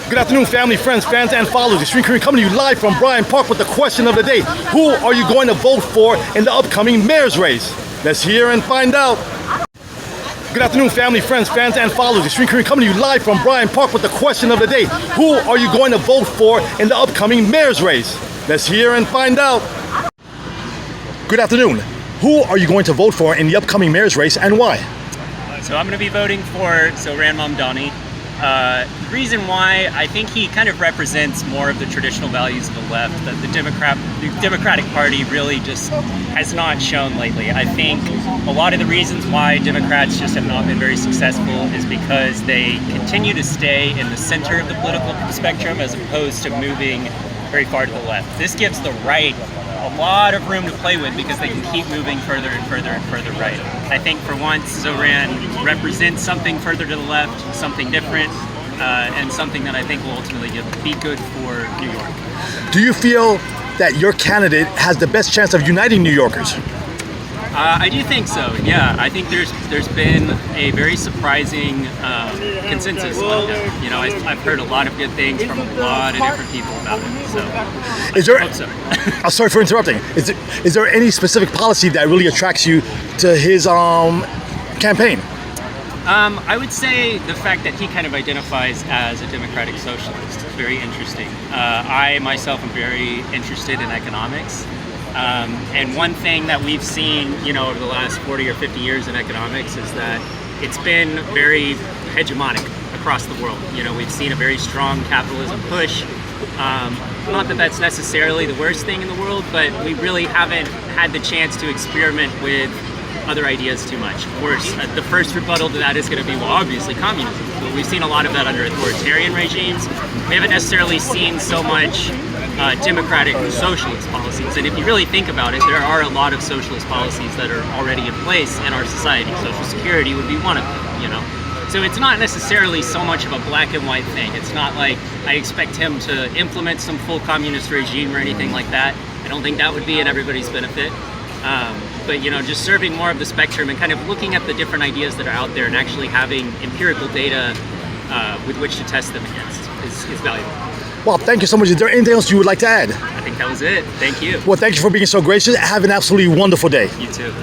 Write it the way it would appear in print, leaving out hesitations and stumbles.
Good afternoon, family, friends, fans, and followers. Extreme Korean coming to you live from Bryant Park with the question of the day. Who are you going to vote for in the upcoming mayor's race? Let's hear and find out. Good afternoon, family, friends, fans, and followers. Extreme Korean coming to you live from Bryant Park with the question of the day. Who are you going to vote for in the upcoming mayor's race? Let's hear and find out. Good afternoon. Who are you going to vote for in the upcoming mayor's race and why? So I'm going to be voting for Zohran Mamdani. The reason why, I think he kind of represents more of the traditional values of the left that the Democratic Party really just has not shown lately. I think a lot of the reasons why Democrats just have not been very successful is because they continue to stay in the center of the political spectrum as opposed to moving very far to the left. This gives the right a lot of room to play with because they can keep moving further and further and further right. I think for once Zohran represents something further to the left, something different, and something that I think will ultimately be good for New York. Do you feel that your candidate has the best chance of uniting New Yorkers? I do think so, yeah. I think there's been a very surprising consensus on him. You know, I've heard a lot of good things from a lot of different people about him. So, I hope so. Oh, sorry for interrupting. Is there any specific policy that really attracts you to his campaign? I would say the fact that he kind of identifies as a democratic socialist is very interesting. I myself am very interested in economics. And one thing that we've seen, you know, over the last 40 or 50 years in economics is that it's been very hegemonic across the world. You know, we've seen a very strong capitalism push. Not that that's necessarily the worst thing in the world, but we really haven't had the chance to experiment with other ideas too much. Of course, the first rebuttal to that is going to be, well, obviously communism. But we've seen a lot of that under authoritarian regimes. We haven't necessarily seen so much democratic socialist policies. And if you really think about it, there are a lot of socialist policies that are already in place in our society. Social Security would be one of them, you know. So it's not necessarily so much of a black and white thing. It's not like I expect him to implement some full communist regime or anything like that. I don't think that would be in everybody's benefit. But, you know, just serving more of the spectrum and kind of looking at the different ideas that are out there and actually having empirical data with which to test them against is valuable. Well, thank you so much. Is there anything else you would like to add? I think that was it. Thank you. Well, thank you for being so gracious. Have an absolutely wonderful day. You too.